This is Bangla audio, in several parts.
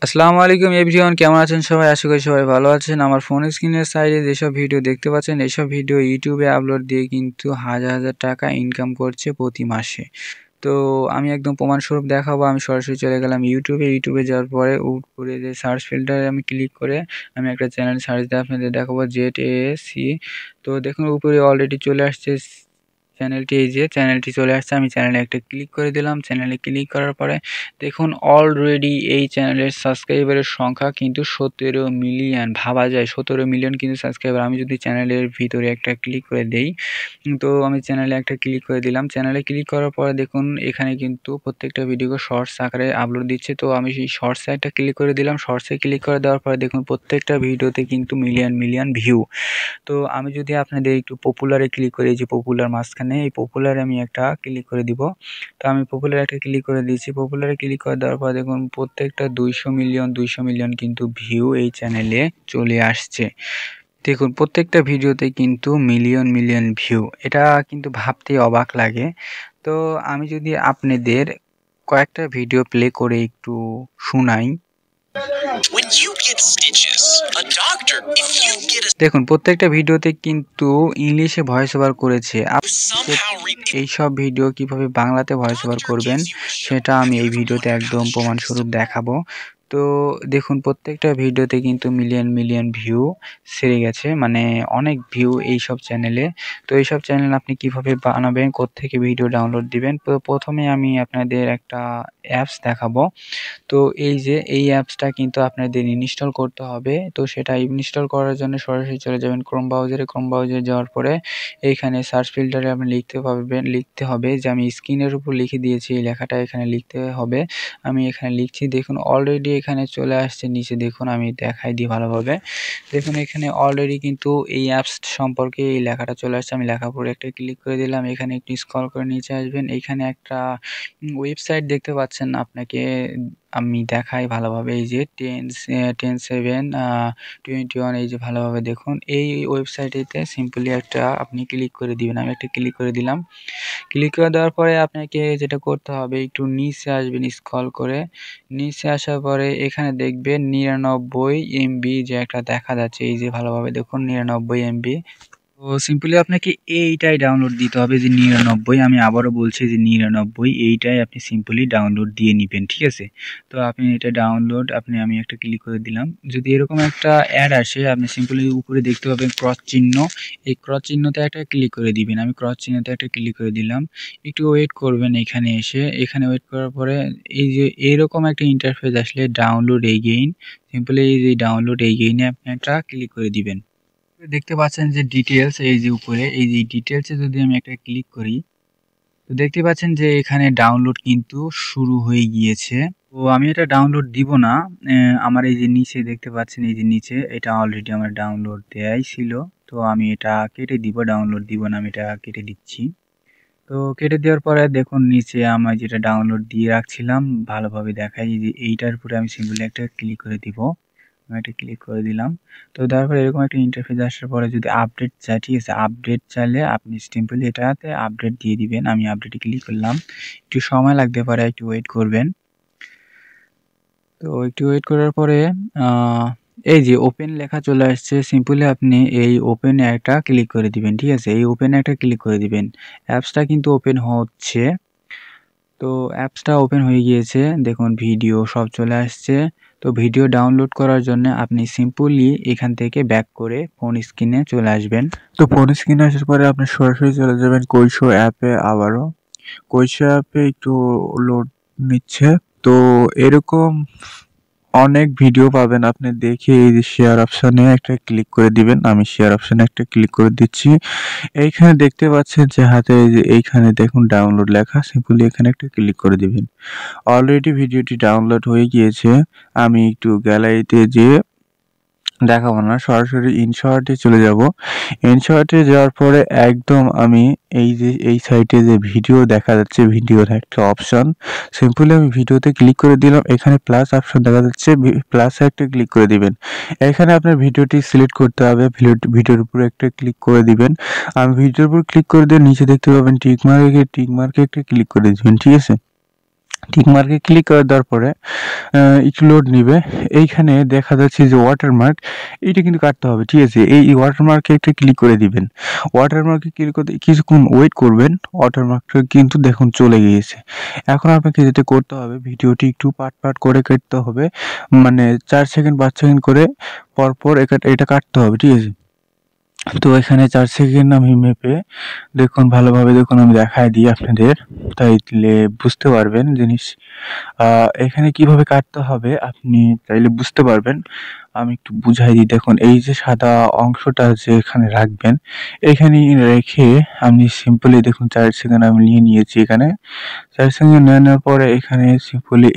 আসসালামু আলাইকুম এভরিওয়ান, কেমন আছেন সবাই? আশা করি সবাই ভালো আছেন। আমার ফোন স্ক্রিনের সাইডে যেসব ভিডিও দেখতে পাচ্ছেন, এসব ভিডিও ইউটিউবে আপলোড দিয়ে কিন্তু হাজার হাজার টাকা ইনকাম করছে প্রতি মাসে। তো আমি একদম প্রমাণস্বরূপ দেখাবো। আমি সরাসরি চলে গেলাম ইউটিউবে যাওয়ার পরে উপরে যে সার্চ ফিল্টারে আমি ক্লিক করে আমি একটা চ্যানেল সার্চ দিয়ে আপনাদের দেখাবো, ZAC। তো দেখুন উপরে অলরেডি চলে আসছে চ্যানেলটি, এই যে চ্যানেলটি চলে আসছে। আমি চ্যানেলে একটা ক্লিক করে দিলাম। চ্যানেলে ক্লিক করার পরে দেখুন অলরেডি এই চ্যানেলের সাবস্ক্রাইবারের সংখ্যা কিন্তু 17 মিলিয়ন। ভাবা যায় 17 মিলিয়ন কিন্তু সাবস্ক্রাইবার। আমি যদি চ্যানেলের ভিতরে একটা ক্লিক করে দেই, তো আমি চ্যানেলে একটা ক্লিক করে দিলাম। চ্যানেলে ক্লিক করার পরে দেখুন এখানে কিন্তু প্রত্যেকটা ভিডিওকে শর্টস আকারে আপলোড দিচ্ছে। তো আমি সেই শর্টসে একটা ক্লিক করে দিলাম। শর্টসে ক্লিক করে দেওয়ার পরে দেখুন প্রত্যেকটা ভিডিওতে কিন্তু মিলিয়ন মিলিয়ন ভিউ। তো আমি যদি আপনাদের একটু পপুলারে ক্লিক করি, এই যে পপুলার মাঝখানে, এই পপুলারে আমি একটা ক্লিক করে দিব। তো আমি পপুলারে একটা ক্লিক করে দিয়েছি। পপুলারে ক্লিক করে দেওয়ার পর দেখুন প্রত্যেকটা 200 মিলিয়ন কিন্তু ভিউ এই চ্যানেলে চলে আসছে। দেখুন প্রত্যেকটা ভিডিওতে কিন্তু মিলিয়ন মিলিয়ন ভিউ। এটা কিন্তু ভাবতেই অবাক লাগে। তো আমি যদি আপনাদের কয়েকটা ভিডিও প্লে করে একটু শোনাই। দেখুন প্রত্যেকটা ভিডিওতে কিন্তু ইংলিশে ভয়েস ওভার করেছে। এইসব ভিডিও কিভাবে বাংলাতে ভয়েস ওভার করবেন সেটা আমি এই ভিডিওতে একদম প্রমাণস্বরূপ দেখাবো। তো দেখুন প্রত্যেকটা ভিডিওতে কিন্তু মিলিয়ন মিলিয়ন ভিউ সেরে গেছে, মানে অনেক ভিউ এইসব চ্যানেলে। তো এইসব চ্যানেল আপনি কিভাবে বানাবেন, কোত্থেকে ভিডিও ডাউনলোড দিবেন, তো প্রথমে আমি আপনাদের একটা অ্যাপস দেখাবো। তো এই যে এই অ্যাপসটা কিন্তু আপনাদের ইনস্টল করতে হবে। তো সেটা ইনস্টল করার জন্য সরাসরি চলে যাবেন ক্রোম ব্রাউজারে। ক্রোম ব্রাউজারে যাওয়ার পরে এইখানে সার্চ ফিল্টারে আপনি লিখতে হবে যে আমি স্ক্রিনের উপর লিখে দিয়েছি, এই লেখাটা এখানে লিখতে হবে। আমি এখানে লিখছি। দেখুন অলরেডি এখানে চলে আসছে নিচে। দেখুন আমি দেখাই দিই ভালোভাবে। দেখুন এখানে অলরেডি কিন্তু এই অ্যাপস সম্পর্কে এই লেখাটা চলে আসছে। আমি লেখার উপরে একটা ক্লিক করে দিলাম। এখানে একটু স্ক্রল করে নিচে আসবেন। এইখানে একটা ওয়েবসাইট দেখতে পাচ্ছেন, আপনাকে আমি দেখাই ভালোভাবে। এই যে 10/7/21, এই যে ভালোভাবে দেখুন এই ওয়েবসাইটেতে সিম্পলি একটা আপনি ক্লিক করে দিবেন। আমি একটা ক্লিক করে দিলাম। ক্লিক করে দেওয়ার পরে আপনাকে যেটা করতে হবে, একটু নিচে আসবেন স্ক্রল করে। নিচে আসার পরে এখানে দেখবেন 99 এমবি যে একটা দেখা যাচ্ছে, এই যে ভালোভাবে দেখুন 99 এমবি। তো সিম্পলি আপনাকে এইটাই ডাউনলোড দিতে হবে, যে 99। আমি আবারও বলছি যে 99, এইটাই আপনি সিম্পলি ডাউনলোড দিয়ে নিবেন, ঠিক আছে? তো আপনি এটা ডাউনলোড আমি একটা ক্লিক করে দিলাম। যদি এরকম একটা অ্যাড আসে, আপনি সিম্পলি উপরে দেখতে পাবেন ক্রস চিহ্ন। এই ক্রস চিহ্নতে একটা ক্লিক করে দিবেন। আমি ক্রস চিহ্নতে একটা ক্লিক করে দিলাম। একটু ওয়েট করবেন এখানে এসে। এখানে ওয়েট করার পরে এই যে এরকম একটা ইন্টারফেস আসলে ডাউনলোড এগেইন, সিম্পলি এই যে ডাউনলোড এগেইনে আপনি একটা ক্লিক করে দিবেন। দেখতে পাচ্ছেন যে ডিটেলস, এই যে উপরে এই যে ডিটেলসে যদি আমি একটা ক্লিক করি, তো দেখতে পাচ্ছেন যে এখানে ডাউনলোড কিন্তু শুরু হয়ে গিয়েছে। তো আমি এটা ডাউনলোড দিব না। আমার এই যে নিচে দেখতে পাচ্ছেন, এই যে নিচে এটা অলরেডি আমার ডাউনলোড দেয়াই ছিল। তো আমি এটা কেটে দিব, ডাউনলোড দিব না, আমি এটা কেটে দিচ্ছি। তো কেটে দেওয়ার পরে দেখুন নিচে আমার যেটা ডাউনলোড দিয়ে রাখছিলাম ভালোভাবে দেখাই, যে এইটার উপরে আমি সিম্পলি একটা ক্লিক করে দিব। আমি একটা ক্লিক করে দিলাম। তো দেওয়ার পরে এরকম একটা ইন্টারফেস আসার পরে যদি আপডেট চাই, ঠিক আছে, আপডেট চাইলে আপনি সিম্পলি এটাতে আপডেট দিয়ে দিবেন। আমি আপডেটে ক্লিক করলাম। একটু সময় লাগতে পারে, একটু ওয়েট করবেন। তো একটু ওয়েট করার পরে এই যে ওপেন লেখা চলে আসছে, সিম্পলি আপনি এই ওপেনে একটা ক্লিক করে দিবেন, ঠিক আছে? এই ওপেনে একটা ক্লিক করে দিবেন। অ্যাপসটা কিন্তু ওপেন হচ্ছে। তো অ্যাপসটা ওপেন হয়ে গিয়েছে। দেখুন ভিডিও সব চলে আসছে। তো ভিডিও ডাউনলোড করার জন্য আপনি সিম্পলি এখান থেকে ব্যাক করে ফোন স্ক্রিনে চলে আসবেন। তো ফোন স্ক্রিনে আসার পরে আপনি সরাসরি চলে যাবেন কৈশো অ্যাপে। আবারও কৈশো অ্যাপে একটু লোড নিচ্ছে। তো এরকম অনেক ভিডিও পাবেন আপনি দেখে, এই যে শেয়ার অপশনে একটা ক্লিক করে দিবেন। আমি শেয়ার অপশনে একটা ক্লিক করে দিচ্ছি। এইখানে দেখতে পাচ্ছেন যে হাতে, এই যে এইখানে দেখুন ডাউনলোড লেখা, সিম্পলি এখানে একটা ক্লিক করে দিবেন। অলরেডি ভিডিওটি ডাউনলোড হয়ে গিয়েছে। আমি একটু গ্যালারিতে যেয়ে দেখাবো না, সরাসরি ইনশর্টে চলে যাব। ইনশর্টে যাওয়ার পরে একদম আমি এই যে এই সাইটে যে ভিডিও দেখা যাচ্ছে, ভিডিওর একটা অপশন, সিম্পলি আমি ভিডিওতে ক্লিক করে দিলাম। এখানে প্লাস অপশন দেখা যাচ্ছে, প্লাসে একটা ক্লিক করে দিবেন। এখানে আপনার ভিডিওটি সিলেক্ট করতে হবে, ভিডিওর উপরে একটা ক্লিক করে দিবেন। আমি ভিডিওর উপর ক্লিক করে দিয়ে নিচে দেখতে পাবেন টিকমার্কে একটা ক্লিক করে দিবেন, ঠিক আছে? টিক মার্কে ক্লিক করে দেওয়ার পরে একটু লোড নিবে। এইখানে দেখা যাচ্ছে যে ওয়াটারমার্ক, এইটা কিন্তু কাটতে হবে, ঠিক আছে। এই ওয়াটারমার্কে একটা ক্লিক করে দিবেন। ওয়াটারমার্কে ক্লিক করতে কিছুক্ষণ ওয়েট করবেন, ওয়াটারমার্কটা কিন্তু দেখুন চলে গিয়েছে। এখন আপনাকে যেটা করতে হবে, ভিডিওটি একটু পার্ট পার্ট করে কাটতে হবে, মানে 4 সেকেন্ড 5 সেকেন্ড করে পরপর এটা কাটতে হবে, ঠিক আছে। তো এখানে 4 সেকেন্ড আমি মেপে দেখুন, ভালোভাবে দেখুন, আমি দেখায় দিই আপনাদের, তাইলে বুঝতে পারবেন জিনিস। এখানে কিভাবে কাটতে হবে আপনি চাইলে বুঝতে পারবেন। আমি একটু বুঝাই দিই। দেখুন, এই যে সাদা অংশটা যে এখানে রাখবেন, এখানে রেখে আপনি সিম্পলি দেখুন 4 সেকেন্ড আমি নিয়ে নিয়েছি এখানে। 4 সেকেন্ড নেওয়ার পরে এখানে সিম্পলি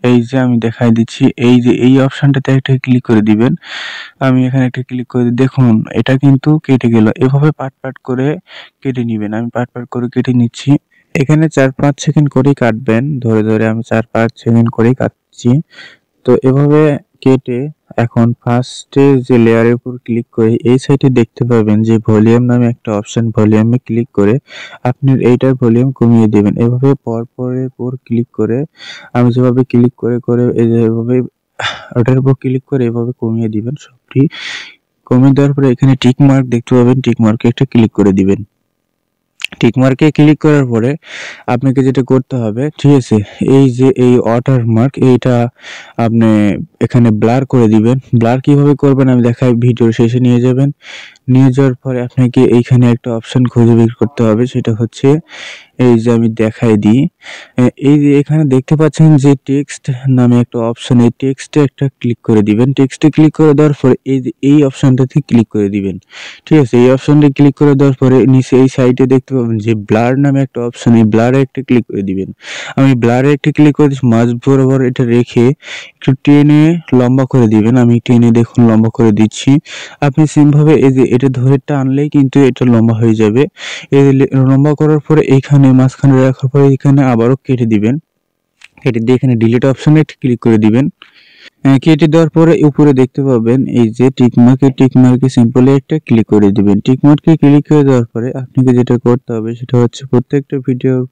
এই যে আমি দেখাই দিচ্ছি, এই যে এই অপশনটাতে একটা ক্লিক করে দিবেন। আমি এখানে একটা ক্লিক করে দেখুন, এটা কিন্তু কেটে গেল। এভাবে পার্ট পার্ট করে কেটে নিবেন। আমি পার্ট পার্ট করে কেটে নিচ্ছি। এখানে 4-5 সেকেন্ড করেই কাটবেন, ধরে ধরে আমি 4-5 সেকেন্ড করেই কাটছি। তো এভাবে কেটে এখন ফার্স্টে যে লেয়ারের উপর ক্লিক করে এই সাইডে দেখতে পাবেন যে ভলিউম নামে একটা অপশন, ভলিউমে ক্লিক করে আপনি এইটার ভলিউম কমিয়ে দেবেন। এভাবে পরের পর ক্লিক করে আমি যেভাবে ক্লিক করে করে এই যে এভাবে ওটার উপর ক্লিক করে এভাবে কমিয়ে দিবেন। সবটি কমিয়ে দেওয়ার পরে এখানে টিক মার্ক দেখতে পাবেন, টিক মার্কে একটা ক্লিক করে দিবেন। টিক মার্কে ক্লিক করার পরে আপনাকে যেটা করতে হবে, ঠিক আছে, এই যে এই ওয়াটারমার্ক এইটা আপনি এখানে ব্লার করে দিবেন। ব্লার কিভাবে করবেন আমি দেখাই, ভিডিওর শেষে নিয়ে যাবেন। নিয়ে যাওয়ার পরে আপনাকে এইখানে একটা অপশন খুঁজে বের করতে হবে, সেটা হচ্ছে এই যে আমি দেখাই দিই। এই যে এখানে দেখতে পাচ্ছেন যে টেক্সট নামে একটা অপশন, এই টেক্সটে একটা ক্লিক করে দিবেন। টেক্সটে ক্লিক করে দেওয়ার পরে এই যে এই অপশনটাতে ক্লিক করে দিবেন, ঠিক আছে। এই অপশনটা ক্লিক করে দেওয়ার পরে নিচে এই সাইডে দেখতে পাবেন যে ব্লার নামে একটা অপশন, এই ব্লারে একটা ক্লিক করে দিবেন। আমি ব্লারে একটা ক্লিক করে দিচ্ছি, মাঝ বরাবর এটা রেখে একটু টেনে লম্বা করে দিবেন। আমি টেনে দেখুন লম্বা করে দিচ্ছি। আপনি সেম ভাবে এই যে এটা ধরে টানলেই কিন্তু এটা লম্বা হয়ে যাবে। এই লম্বা করার পরে এইখানে মাঝখানে রাখার পরে এখানে আবারও কেটে দিবেন। কেটে দিয়ে এখানে ডিলিট অপশনে ক্লিক করে দিবেন। কেটে দেওয়ার পরে উপরে দেখতে পাবেন এই যে টিকমার্ক, এই টিকমার্কে সিম্পলি একটা ক্লিক করে দিবেন। টিকমার্কে ক্লিক করে দেওয়ার পরে আপনাকে যেটা করতে হবে সেটা হচ্ছে প্রত্যেকটা ভিডিওর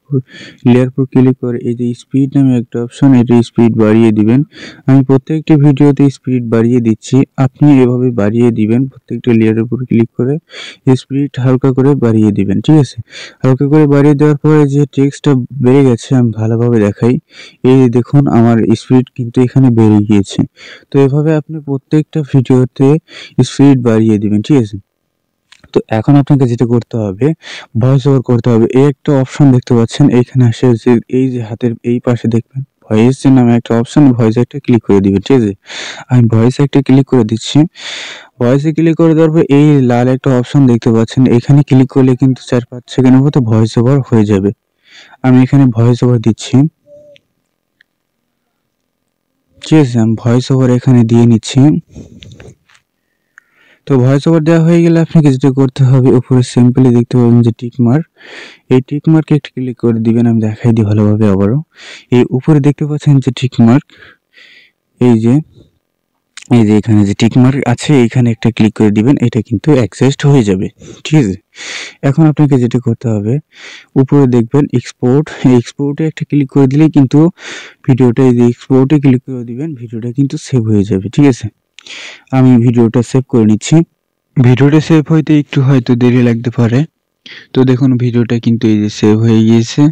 লেয়ার উপর ক্লিক করে এই যে স্পিড নামে একটা অপশন, এটা স্পিড বাড়িয়ে দিবেন। আমি প্রত্যেকটা ভিডিওতে স্পিড বাড়িয়ে দিচ্ছি, আপনি এভাবে বাড়িয়ে দিবেন। প্রত্যেকটা লেয়ারের উপর ক্লিক করে স্পিড হালকা করে বাড়িয়ে দিবেন, ঠিক আছে। হালকা করে বাড়িয়ে দেওয়ার পরে যে টেক্সটটা বেড়ে গেছে আমি ভালোভাবে দেখাই। এই দেখুন আমার স্পিড কিন্তু এখানে বেড়ে গিয়েছে। তো এভাবে আপনি প্রত্যেকটা ভিডিওতে স্পিড বাড়িয়ে দিবেন, ঠিক আছে। তো এখন আপনাকে যেটা করতে হবে, ভয়েস ওভার করতে হবে। এই একটা অপশন দেখতে পাচ্ছেন, এইখানে আসে যে এই যে হাতের এই পাশে দেখবেন ভয়েস নামে একটা অপশন, ভয়েস একটা ক্লিক করে দিবেন, ঠিক আছে। আমি ভয়েস একটা ক্লিক করে দিচ্ছি। ভয়েসে ক্লিক করে দেওয়ার পর এই লাল একটা অপশন দেখতে পাচ্ছেন, এখানে ক্লিক করলে কিন্তু 4-5 সেকেন্ডের মতো ভয়েস ওভার হয়ে যাবে। আমি এখানে ভয়েস ওভার দিচ্ছি, ঠিক আছে। আমি ভয়েস ওভার এখানে দিয়ে নিচ্ছি। তো ভয়েস ওভার দেওয়া হয়ে গেলে আপনাকে যেটা করতে হবে, উপরে সিম্পলি দেখতে পাবেন যে টিক মার্ক, এই টিক মার্কে একটা ক্লিক করে দিবেন। আমি দেখাই দিই ভালোভাবে আবারও। এই উপরে দেখতে পাচ্ছেন যে টিক মার্ক, এই যে এখানে যে টিক মার্ক আছে এখানে একটা ক্লিক করে দিবেন, এটা কিন্তু অ্যাডজাস্ট হয়ে যাবে, ঠিক আছে। এখন আপনাকে যেটা করতে হবে, উপরে দেখবেন এক্সপোর্ট, এই এক্সপোর্টে একটা ক্লিক করে দিলেই কিন্তু ভিডিওটা, এই যে এক্সপোর্টে ক্লিক করে দিবেন, ভিডিওটা কিন্তু সেভ হয়ে যাবে, ঠিক আছে। আমি ভিডিওটা সেভ করে নিচ্ছি। ভিডিওটা সেভ হইতে একটু হয়তো দেরি লাগতে পারে। তো দেখুন ভিডিওটা কিন্তু এই যে সেভ হয়ে গিয়েছে।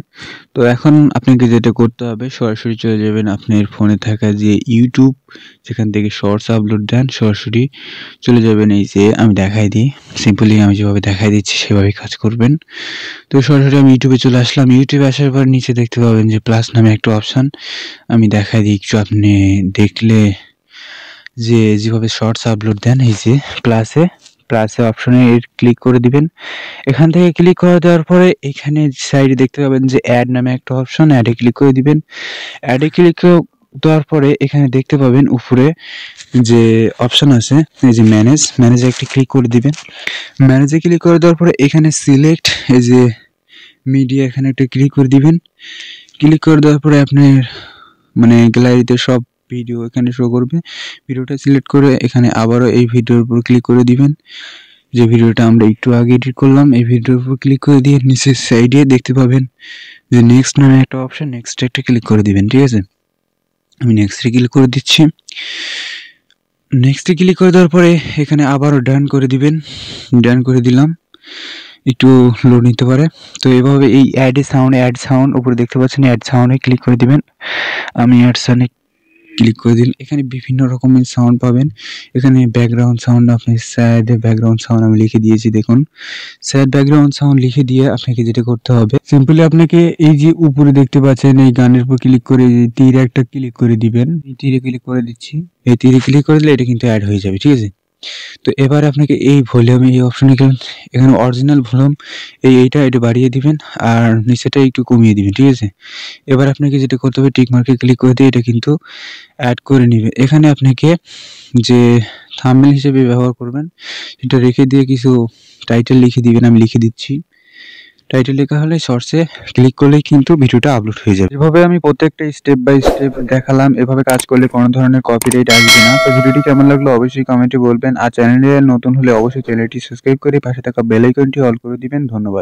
তো এখন আপনাকে যেটা করতে হবে, সরাসরি চলে যাবেন আপনার ফোনে থাকা যে ইউটিউব, যেখান থেকে শর্টস আপলোড দেন, সরাসরি চলে যাবেন। এই যে আমি দেখাই দিই, সিম্পলি আমি যেভাবে দেখাই দিচ্ছি সেভাবে কাজ করবেন। তো সরাসরি আমি ইউটিউবে চলে আসলাম। ইউটিউবে আসার পর নিচে দেখতে পাবেন যে প্লাস নামে একটা অপশান, আমি দেখাই দিই একটু, আপনি দেখলে যে যেভাবে শর্টস আপলোড দেন, এই যে প্লাসে অপশনে ক্লিক করে দিবেন। এখান থেকে ক্লিক করে দেওয়ার পরে এখানে সাইডে দেখতে পাবেন যে অ্যাড নামে একটা অপশন, অ্যাডে ক্লিক করে দিবেন। অ্যাডে ক্লিক দেওয়ার পরে এখানে দেখতে পাবেন উপরে যে অপশন আছে, এই যে ম্যানেজে একটা ক্লিক করে দিবেন। ম্যানেজে ক্লিক করে দেওয়ার পরে এখানে সিলেক্ট, এই যে মিডিয়া, এখানে একটা ক্লিক করে দিবেন। ক্লিক করে দেওয়ার পরে আপনার মানে গ্যালারিতে সব ভিডিও এখানে শো করবে। ভিডিওটা সিলেক্ট করে এখানে আবারও এই ভিডিওর উপর ক্লিক করে দিবেন, যে ভিডিওটা আমরা একটু আগে এডিট করলাম। এই ভিডিওর উপর ক্লিক করে দিয়ে নিচের সাইডে দেখতে পাবেন যে নেক্সট নামে একটা অপশন, নেক্সট একটা ক্লিক করে দিবেন। ঠিক আছে, আমি নেক্সটে ক্লিক করে দিচ্ছি। নেক্সটে ক্লিক করে দেওয়ার পরে এখানে আবারও ডান করে দিবেন। ডান করে দিলাম, একটু লোড নিতে পারে। তো এভাবে এই অ্যাড সাউন্ড উপরে দেখতে পাচ্ছেন, অ্যাড সাউন্ডে ক্লিক করে দিবেন। আমি অ্যাড সাউন্ডে ক্লিক করে দিন। এখানে বিভিন্ন রকমের সাউন্ড পাবেন। এখানে ব্যাকগ্রাউন্ড সাউন্ড, আপনি স্যাড ব্যাকগ্রাউন্ড সাউন্ড আমি লিখে দিয়েছি, দেখুন স্যাড ব্যাকগ্রাউন্ড সাউন্ড লিখে দিয়ে আপনাকে যেটা করতে হবে, সিম্পলি আপনাকে এই যে উপরে দেখতে পাচ্ছেন এই গানের উপর ক্লিক করে তীর একটা ক্লিক করে দিবেন। এই তীরে ক্লিক করে দিচ্ছি। এই তীরে ক্লিক করে দিলে এটা কিন্তু অ্যাড হয়ে যাবে। ঠিক আছে, তো এবার আপনাকে এই ভলিউম, এই অপশনে এখানে অরিজিনাল ভলিউম এইটা এটা বাড়িয়ে দিবেন আর নিচেটা একটু কমিয়ে দিবেন। ঠিক আছে, এবার আপনাকে যেটা করতে হবে, টিক মার্কে ক্লিক করে দিয়ে এটা কিন্তু অ্যাড করে নেবে। এখানে আপনাকে যে থাম্বনেল হিসেবে ব্যবহার করবেন সেটা রেখে দিয়ে কিছু টাইটেল লিখে দিবেন। আমি লিখে দিচ্ছি। টাইটেল লেখা হলে শর্টসে ক্লিক করলেই কিন্তু ভিডিওটা আপলোড হয়ে যাবে। এভাবে আমি প্রত্যেকটা স্টেপ বাই স্টেপ দেখালাম। এভাবে কাজ করলে কোনো ধরনের কপিরাইট আসবে না। তো ভিডিওটি কেমন লাগলো অবশ্যই কমেন্টে বলবেন। আর চ্যানেলে নতুন হলে অবশ্যই চ্যানেলটি সাবস্ক্রাইব করে পাশে থাকা বেল আইকনটি অল করে দিবেন। ধন্যবাদ।